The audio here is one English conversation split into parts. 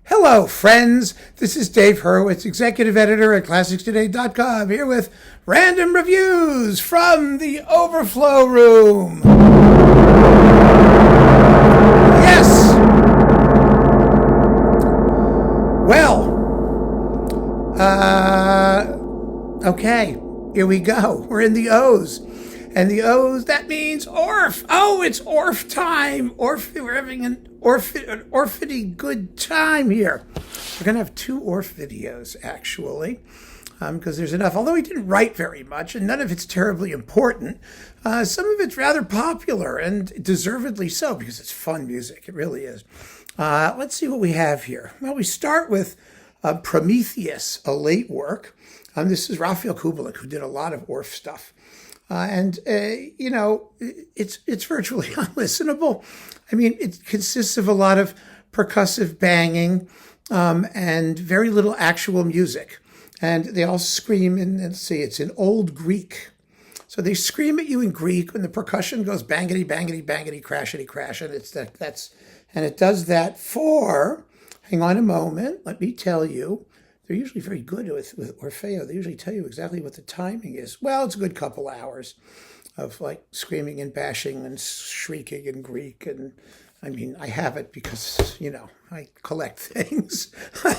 Hello, friends. This is Dave Hurwitz, executive editor at ClassicsToday.com, here with random reviews from the Overflow room. Yes. Well, okay, here we go. We're in the O's. And the O's, that means Orff. Oh, it's Orff time. Orff, we're having an Orffity good time here. We're going to have 2 Orff videos, actually, because there's enough. Although he didn't write very much, and none of it's terribly important, some of it's rather popular, and deservedly so, because it's fun music. It really is. Let's see what we have here. Well, we start with Prometheus, a late work. This is Raphael Kubelik, who did a lot of Orff stuff. It's virtually unlistenable. I mean, it consists of a lot of percussive banging and very little actual music. And they all scream in, let's see, it's in Old Greek. So they scream at you in Greek when the percussion goes bangity, bangity, bangity, crashity, crash. And it does that for, hang on a moment, let me tell you. They're usually very good with Orfeo. They usually tell you exactly what the timing is. Well, it's a good couple hours of like screaming and bashing and shrieking in Greek. And I mean, I have it because, I collect things.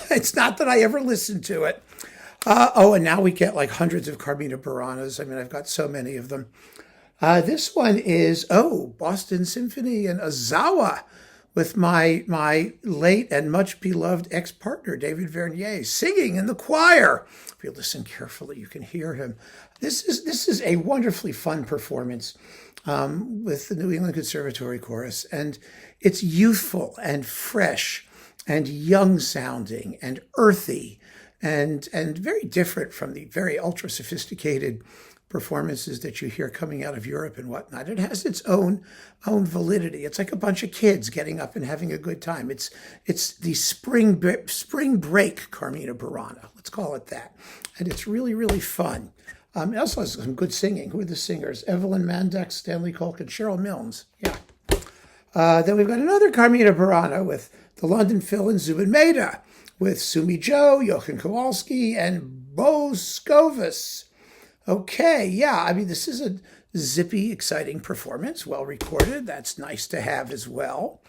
It's not that I ever listen to it. And now we get like hundreds of Carmina Buranas. I mean, I've got so many of them. This one is, Boston Symphony and Ozawa, with my late and much beloved ex-partner, David Vernier, singing in the choir. If you listen carefully, you can hear him. This is a wonderfully fun performance with the New England Conservatory Chorus. And it's youthful and fresh and young-sounding and earthy and very different from the very ultra-sophisticated performances that you hear coming out of Europe and whatnot. It has its own validity. It's like a bunch of kids getting up and having a good time. It's the spring break Carmina Burana, let's call it that. And it's really, really fun. It also has some good singing. Who are the singers? Evelyn Mandex, Stanley Culkin, Cheryl Milnes. Yeah. Then we've got another Carmina Burana with the London Phil and Zubin Mehta, with Sumi Joe, Jochen Kowalski, and Bo Scovis. Okay, yeah, I mean, this is a zippy, exciting performance, well recorded. That's nice to have as well.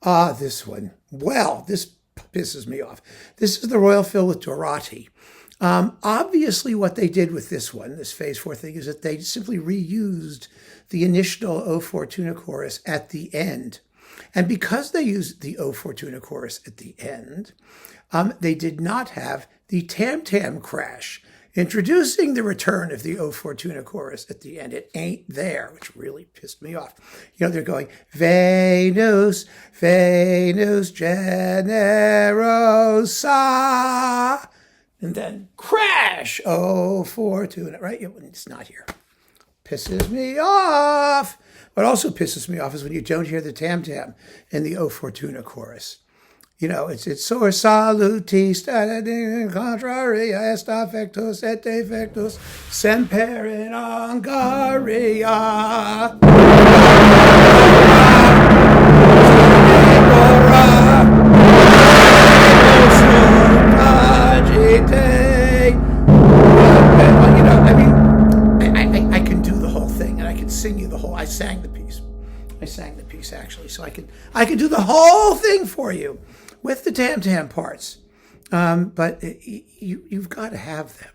This one, well, this pisses me off. This is the Royal Phil with Dorati. Obviously, what they did with this one, this Phase 4 thing, is that they simply reused the initial O Fortuna chorus at the end. And because they used the O Fortuna chorus at the end, they did not have the tam-tam crash, introducing the return of the O Fortuna chorus at the end. It ain't there, which really pissed me off. They're going, Venus, Venus generosa, and then crash, O Fortuna, right? It's not here. Pisses me off. What also pisses me off is when you don't hear the tam-tam in the O Fortuna chorus. It's sor salutis, contraria est affectus et defectus, semper in Hungaria. I can do the whole thing, and I can sing you the whole. I sang the piece actually, so I can do the whole thing for you with the tam-tam parts. But you've got to have them.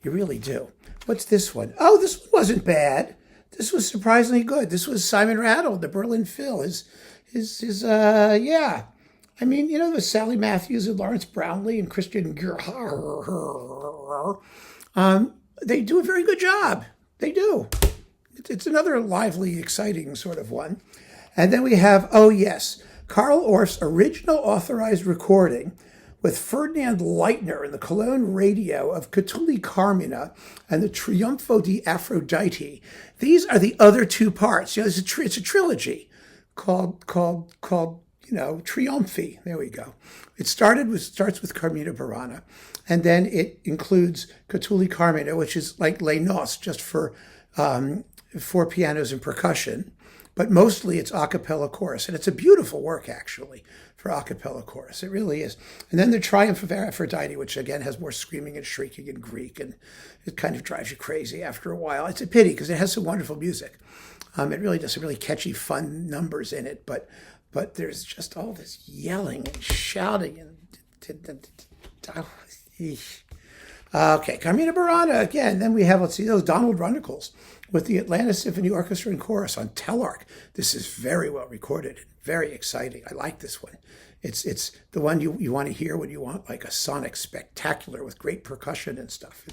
You really do. What's this one? Oh, this one wasn't bad. This was surprisingly good. This was Simon Rattle, the Berlin Phil. Yeah. I mean, the Sally Matthews and Lawrence Brownlee and Christian they do a very good job. They do. It's another lively, exciting sort of one. And then we have, Carl Orff's original authorized recording with Ferdinand Leitner in the Cologne radio of Catulli Carmina and the Trionfi di Aphrodite. These are the other 2 parts. It's a trilogy called Trionfi. There we go. It starts with Carmina Burana, and then it includes Catulli Carmina, which is like Les Noces, just for pianos and percussion. but mostly it's a cappella chorus. And it's a beautiful work, actually, for a cappella chorus. It really is. And then the Triumph of Aphrodite, which again has more screaming and shrieking in Greek, and it kind of drives you crazy after a while. It's a pity because it has some wonderful music. It really does some really catchy, fun numbers in it, but there's just all this yelling and shouting and okay, Carmina Burana again. Then we have, let's see, those Donald Runnicles with the Atlanta Symphony Orchestra and Chorus on Telarc. This is very well recorded, very exciting. I like this one. It's the one you want to hear when you want like a sonic spectacular with great percussion and stuff.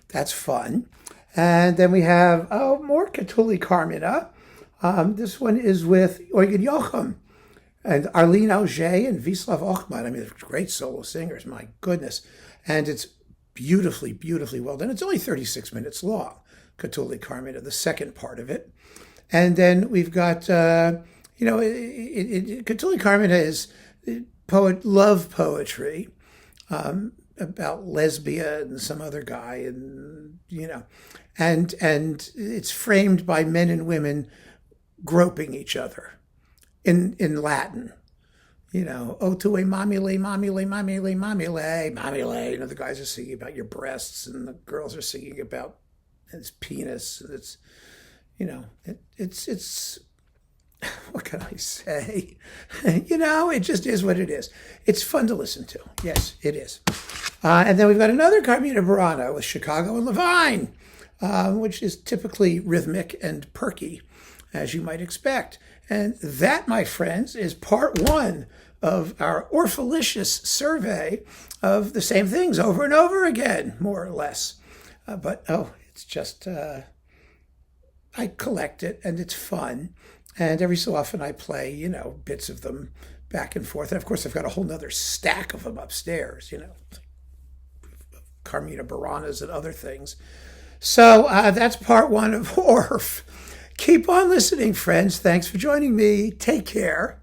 That's fun. And then we have more Catulli Carmina. This one is with Eugen Joachim and Arlene Auger and Wisław Ochman. I mean, they're great solo singers, my goodness. And it's beautifully, beautifully well done. It's only 36 minutes long, Catulli Carmina, the second part of it. And then we've got, Catulli Carmina is love poetry about Lesbia and some other guy, and and it's framed by men and women groping each other in Latin. O tu e mamile, mamile, mamile, mamile, mamile. The guys are singing about your breasts, and the girls are singing about his penis. And it's what can I say? It just is what it is. It's fun to listen to. Yes, it is. And then we've got another Carmina Burana with Chicago and Levine, which is typically rhythmic and perky, as you might expect. And that, my friends, is part one of our Orffalicious survey of the same things over and over again, more or less. It's just, I collect it, and it's fun. And every so often I play, bits of them back and forth. And of course, I've got a whole nother stack of them upstairs, Carmina Buranas and other things. So that's part one of Orff. Keep on listening, friends. Thanks for joining me. Take care.